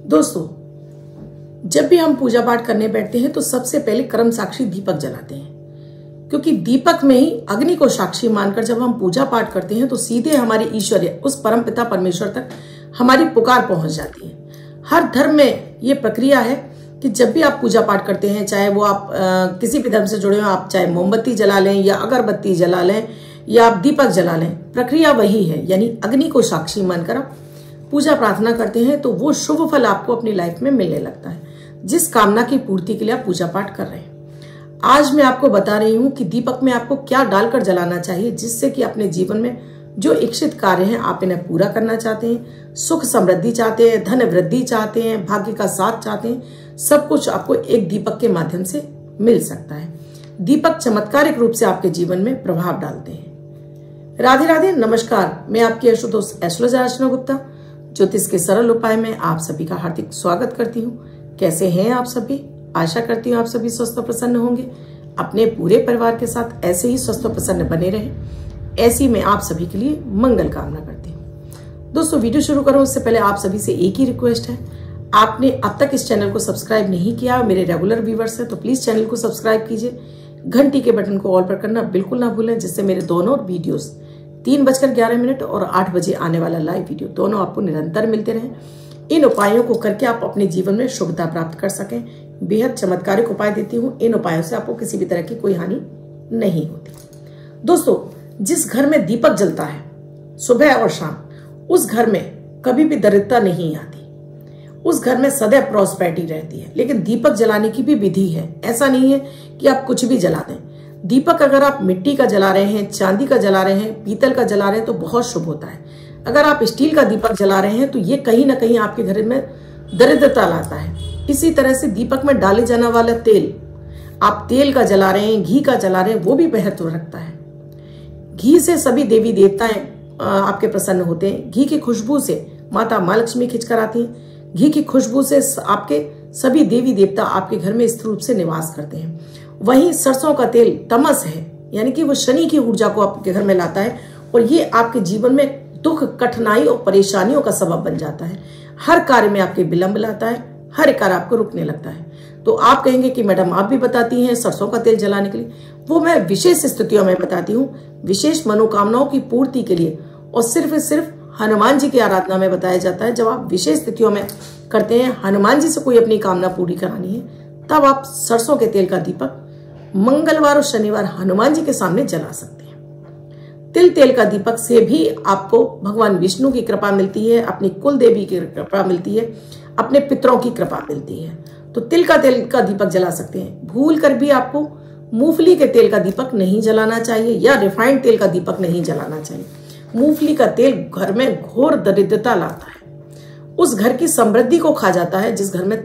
दोस्तों, जब भी हम पूजा पाठ करने बैठते हैं तो सबसे पहले कर्म साक्षी दीपक जलाते हैं, क्योंकि दीपक में ही अग्नि को साक्षी मानकर जब हम पूजा पाठ करते हैं तो सीधे हमारे ईश्वर उस परम पिता परमेश्वर तक हमारी पुकार पहुंच जाती है। हर धर्म में ये प्रक्रिया है कि जब भी आप पूजा पाठ करते हैं, चाहे वो आप किसी भी धर्म से जुड़े हो, आप चाहे मोमबत्ती जला लें या अगरबत्ती जला लें या आप दीपक जला लें, प्रक्रिया वही है। यानी अग्नि को साक्षी मानकर आप पूजा प्रार्थना करते हैं तो वो शुभ फल आपको अपनी लाइफ में मिलने लगता है, जिस कामना की पूर्ति के लिए आप पूजा पाठ कर रहे हैं। आज मैं आपको बता रही हूं कि दीपक में आपको क्या डालकर जलाना चाहिए, जिससे कि अपने जीवन में जो इच्छित कार्य हैं आप इन्हें पूरा करना चाहते हैं, सुख समृद्धि चाहते हैं, धन वृद्धि चाहते हैं, भाग्य का साथ चाहते हैं, सब कुछ आपको एक दीपक के माध्यम से मिल सकता है। दीपक चमत्कारिक रूप से आपके जीवन में प्रभाव डालते हैं। राधे राधे, नमस्कार। मैं आपकी आशुतोष एस्ट्रोलॉजर अर्चना गुप्ता ज्योतिष के सरल उपाय में आप सभी का हार्दिक स्वागत करती हूँ। कैसे हैं आप सभी? आशा करती हूँ आप सभी स्वस्थ और प्रसन्न होंगे। अपने पूरे परिवार के साथ ऐसे ही स्वस्थ और प्रसन्न बने रहें, ऐसी मैं आप सभी के लिए मंगल कामना करती हूँ। दोस्तों, वीडियो शुरू करूँ उससे पहले आप सभी से एक ही रिक्वेस्ट है, आपने अब तक इस चैनल को सब्सक्राइब नहीं किया, मेरे रेगुलर व्यूवर्स हैं, तो प्लीज चैनल को सब्सक्राइब कीजिए, घंटी के बटन को ऑल पर करना बिल्कुल ना भूलें, जिससे मेरे दोनों वीडियोस 3:11 और 8 बजे आने वाला लाइव वीडियो दोनों आपको निरंतर मिलते रहें। इन उपायों को करके आप अपने जीवन में शुभता प्राप्त कर सकें। बेहद चमत्कारिक उपाय देती हूँ, इन उपायों से आपको किसी भी तरह की कोई हानि नहीं होती। दोस्तों, जिस घर में दीपक जलता है सुबह और शाम, उस घर में कभी भी दरिद्रता नहीं आती, उस घर में सदैव प्रॉस्पेरिटी रहती है। लेकिन दीपक जलाने की भी विधि है, ऐसा नहीं है कि आप कुछ भी जला दें। दीपक अगर आप मिट्टी का जला रहे हैं, चांदी का जला रहे हैं, पीतल का जला रहे हैं तो बहुत शुभ होता है। अगर आप स्टील का दीपक जला रहे हैं तो ये कहीं ना कहीं आपके घर में दरिद्रता लाता है। इसी तरह से दीपक में डाले जाने वाला तेल, आप तेल का जला रहे हैं, घी का जला रहे हैं, वो भी महत्व रखता है। घी से सभी देवी देवताएं आपके प्रसन्न होते हैं। घी की खुशबू से माता माँ लक्ष्मी खिंचकर आती है। घी की खुशबू से आपके सभी देवी देवता आपके घर में स्थिर रूप से निवास करते हैं। वहीं सरसों का तेल तमस है, यानी कि वो शनि की ऊर्जा को आपके घर में लाता है और ये आपके जीवन में दुख, कठिनाई और परेशानियों का सबब बन जाता है। हर कार्य में आपके विलंब लाता है, हर कार्य आपको रुकने लगता है। तो आप कहेंगे कि मैडम आप भी बताती हैं सरसों का तेल जलाने के लिए, वो मैं विशेष स्थितियों में बताती हूँ, विशेष मनोकामनाओं की पूर्ति के लिए, और सिर्फ हनुमान जी की आराधना में बताया जाता है। जब आप विशेष स्थितियों में करते हैं, हनुमान जी से कोई अपनी कामना पूरी करानी है, तब आप सरसों के तेल का दीपक मंगलवार और शनिवार हनुमान जी के सामने जला सकते हैं। तिल तेल का दीपक से भी आपको भगवान विष्णु की कृपा मिलती है, अपनी कुल देवी की कृपा मिलती है, अपने पितरों की कृपा मिलती है। तो तिल का तेल का दीपक जला सकते हैं। भूल कर भी आपको मूंगफली के तेल का दीपक नहीं जलाना चाहिए या रिफाइंड तेल का दीपक नहीं जलाना चाहिए। मूंगफली का तेल घर में घोर दरिद्रता लाता है, उस घर की समृद्धि को खा जाता है जिस घर में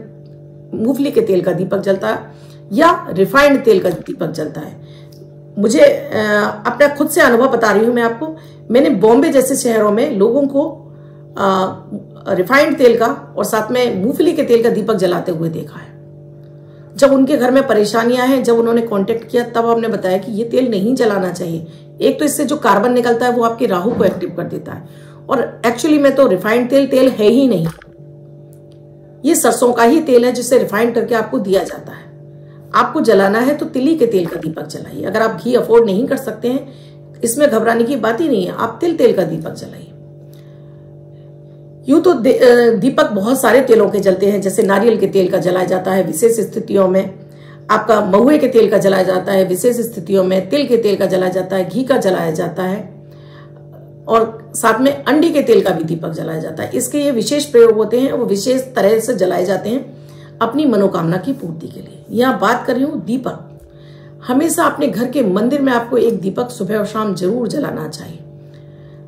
मूंगफली के तेल का दीपक जलता है या रिफाइंड तेल का दीपक जलता है। मुझे अपना खुद से अनुभव बता रही हूं मैं आपको। मैंने बॉम्बे जैसे शहरों में लोगों को रिफाइंड तेल का और साथ में मूंगफली के तेल का दीपक जलाते हुए देखा है। जब उनके घर में परेशानियां हैं, जब उन्होंने कांटेक्ट किया, तब हमने बताया कि ये तेल नहीं जलाना चाहिए। एक तो इससे जो कार्बन निकलता है वो आपके राहु को एक्टिव कर देता है, और एक्चुअली में तो रिफाइंड तेल है ही नहीं, ये सरसों का ही तेल है जिसे रिफाइंड करके आपको दिया जाता है। आपको जलाना है तो तिली के तेल का दीपक जलाइए। अगर आप घी अफोर्ड नहीं कर सकते हैं, इसमें घबराने की बात ही नहीं है, आप तिल तेल का दीपक जलाइए। यूं तो दीपक बहुत सारे तेलों के जलते हैं, जैसे नारियल के तेल का जलाया जाता है विशेष स्थितियों में, आपका महुए के तेल का जलाया जाता है विशेष स्थितियों में, तिल के तेल का जलाया जाता है, घी का जलाया जाता है, और साथ में अंडे के तेल का भी दीपक जलाया जाता है। इसके ये विशेष प्रयोग होते हैं, वो विशेष तरह से जलाए जाते हैं अपनी मनोकामना की पूर्ति के लिए। यहाँ बात कर रही हूँ दीपक। हमेशा अपने घर के मंदिर में आपको एक दीपक सुबह और शाम जरूर जलाना चाहिए।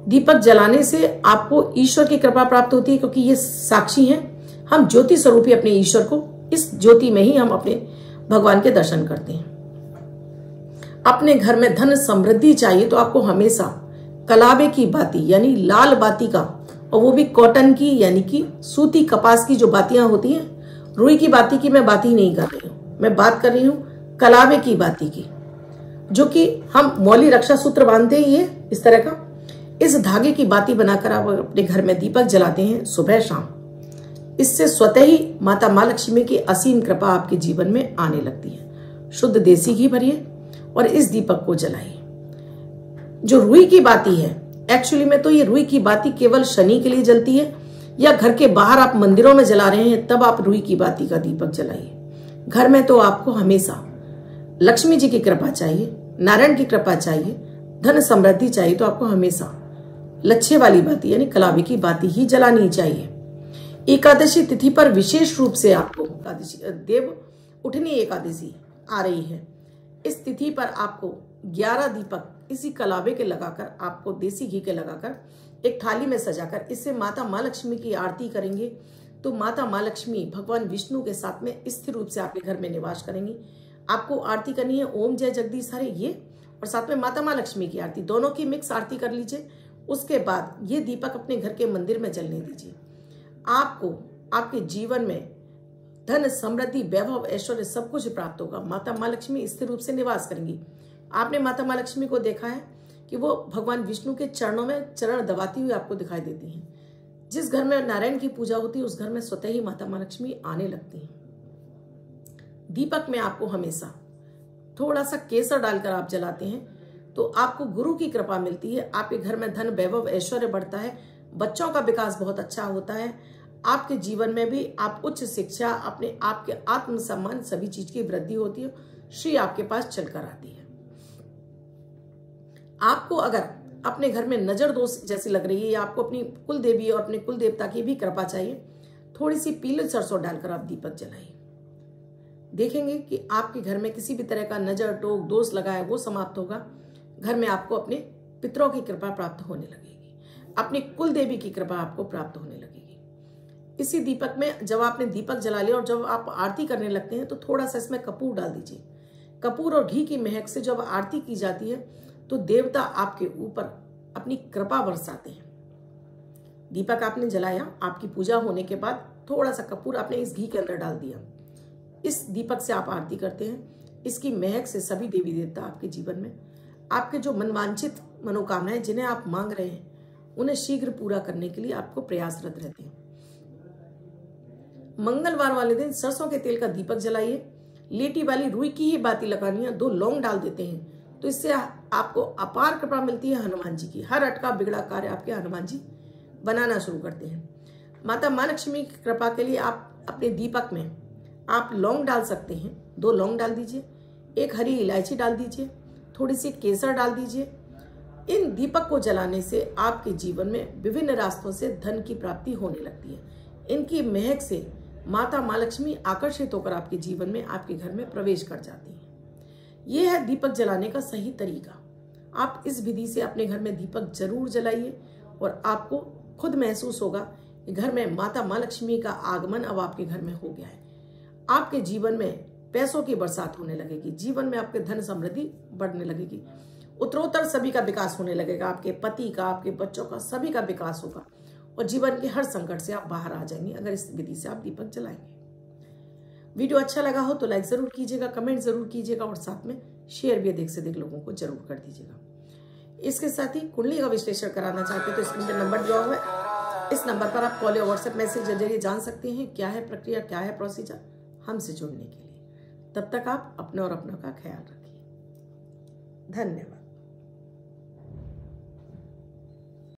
दीपक जलाने से आपको ईश्वर की कृपा प्राप्त होती है, क्योंकि ये साक्षी हैं, हम ज्योति स्वरूपी अपने ईश्वर को, इस ज्योति में ही हम अपने भगवान के दर्शन करते हैं। अपने घर में धन समृद्धि चाहिए तो आपको हमेशा कलावे की बाती यानी लाल बाती का, और वो भी कॉटन की यानी कि सूती कपास की जो बातियां होती हैं, रुई की बाती की मैं बात ही नहीं कर रही हूँ, मैं बात कर रही हूँ कलावे की बाती की, जो कि हम मौली रक्षा सूत्र बांधते हैं, ये इस तरह का, इस धागे की बाती बनाकर आप अपने घर में दीपक जलाते हैं सुबह शाम। इससे स्वतः ही माता माँ लक्ष्मी की असीम कृपा आपके जीवन में आने लगती है। शुद्ध देसी घी भरिए और इस दीपक को जलाइए। जो रुई की बाती है, एक्चुअली में तो ये रुई की बाती केवल शनि के लिए जलती है, या घर के बाहर आप मंदिरों में जला रहे हैं तब आप रुई की बाती का दीपक जलाइए। घर में तो आपको हमेशा लक्ष्मी जी की कृपा चाहिए, नारायण की कृपा चाहिए, धन समृद्धि चाहिए, तो आपको हमेशा लच्छे वाली बाती यानी कलावे की बाती ही जलानी चाहिए। एकादशी तिथि पर विशेष रूप से आपको देव उठनी एकादशी आ रही है। इस तिथि पर आपको 11 दीपक इसी कलावे के लगाकर, आपको देसी घी के लगाकर एक थाली में सजाकर इससे माता माँ लक्ष्मी की आरती करेंगे तो माता माँ लक्ष्मी भगवान विष्णु के साथ में स्थिर रूप से आपके घर में निवास करेंगी। आपको आरती करनी है ओम जय जगदीश हरे ये, और साथ में माता माँ लक्ष्मी की आरती, दोनों की मिक्स आरती कर लीजिए। उसके बाद ये दीपक अपने घर के मंदिर में जलने दीजिए। आपको आपके जीवन में धन समृद्धि वैभव ऐश्वर्य सब कुछ प्राप्त होगा। माता माँ लक्ष्मी स्थिर रूप से निवास करेंगी। आपने माता माँ लक्ष्मी को देखा है कि वो भगवान विष्णु के चरणों में चरण दबाती हुई आपको दिखाई देती हैं। जिस घर में नारायण की पूजा होती है उस घर में स्वतः ही माता माँ लक्ष्मी आने लगती हैं। दीपक में आपको हमेशा थोड़ा सा केसर डालकर आप जलाते हैं तो आपको गुरु की कृपा मिलती है। आपके घर में धन वैभव ऐश्वर्य बढ़ता है, बच्चों का विकास बहुत अच्छा होता है। आपके जीवन में भी आप उच्च शिक्षा, अपने आपके आत्मसम्मान सभी चीज की वृद्धि होती है। श्री आपके पास चलकर आती है। आपको अगर अपने घर में नजर दोष जैसी लग रही है या आपको अपनी कुल देवी और अपने कुल देवता की भी कृपा चाहिए, थोड़ी सी पीले सरसों डालकर आप दीपक जलाइए। देखेंगे कि आपके घर में किसी भी तरह का नजर टोक दोष लगा है वो समाप्त होगा। घर में आपको अपने पितरों की कृपा प्राप्त होने लगेगी, अपनी कुल देवी की कृपा आपको प्राप्त होने लगेगी। इसी दीपक में जब आपने दीपक जला लिया और जब आप आरती करने लगते हैं तो थोड़ा सा इसमें कपूर डाल दीजिए। कपूर और घी की महक से जब आरती की जाती है तो देवता आपके ऊपर अपनी कृपा बरसाते हैं। दीपक आपने जलाया, आपकी पूजा होने के बाद थोड़ा सा कपूर आपने इस घी के अंदर डाल दिया। इस दीपक से आप आरती करते हैं। इसकी महक से सभी देवी देवता आपके जीवन में आपके जो मनवांछित मनोकामनाएं जिन्हें आप मांग रहे हैं उन्हें शीघ्र पूरा करने के लिए आपको प्रयासरत रहते हैं। मंगलवार वाले दिन सरसों के तेल का दीपक जलाइए। लेटी वाली रुई की ही बाती लगानी है, 2 लौंग डाल देते हैं तो इससे आपको अपार कृपा मिलती है हनुमान जी की। हर अटका बिगड़ा कार्य आपके हनुमान जी बनाना शुरू करते हैं। माता माँ लक्ष्मी की कृपा के लिए आप अपने दीपक में आप लौंग डाल सकते हैं, 2 लौंग डाल दीजिए, 1 हरी इलायची डाल दीजिए, थोड़ी सी केसर डाल दीजिए। इन दीपक को जलाने से आपके जीवन में विभिन्न रास्तों से धन की प्राप्ति होने लगती है। इनकी महक से माता माँ लक्ष्मी आकर्षित होकर आपके जीवन में आपके घर में प्रवेश कर जाती है। यह है दीपक जलाने का सही तरीका। आप इस विधि से अपने घर में दीपक जरूर जलाइए और आपको खुद महसूस होगा कि घर में माता माँ लक्ष्मी का आगमन अब आपके घर में हो गया है। आपके जीवन में पैसों की बरसात होने लगेगी, जीवन में आपके धन समृद्धि बढ़ने लगेगी, उत्तरोत्तर सभी का विकास होने लगेगा। आपके पति का, आपके बच्चों का, सभी का विकास होगा और जीवन के हर संकट से आप बाहर आ जाएंगे अगर इस विधि से आप दीपक जलाएंगे। वीडियो अच्छा लगा हो तो लाइक जरूर कीजिएगा, कमेंट जरूर कीजिएगा और साथ में शेयर भी अधिक से अधिक लोगों को जरूर कर दीजिएगा। इसके साथ ही कुंडली का विश्लेषण कराना चाहते हैं तो स्क्रीन पर नंबर दिया हुआ है, इस नंबर पर आप कॉल या व्हाट्सएप मैसेज के जरिए जान सकते हैं क्या है प्रक्रिया, क्या है प्रोसीजर हमसे जुड़ने के लिए। तब तक आप अपने और अपनों का ख्याल रखिए। धन्यवाद।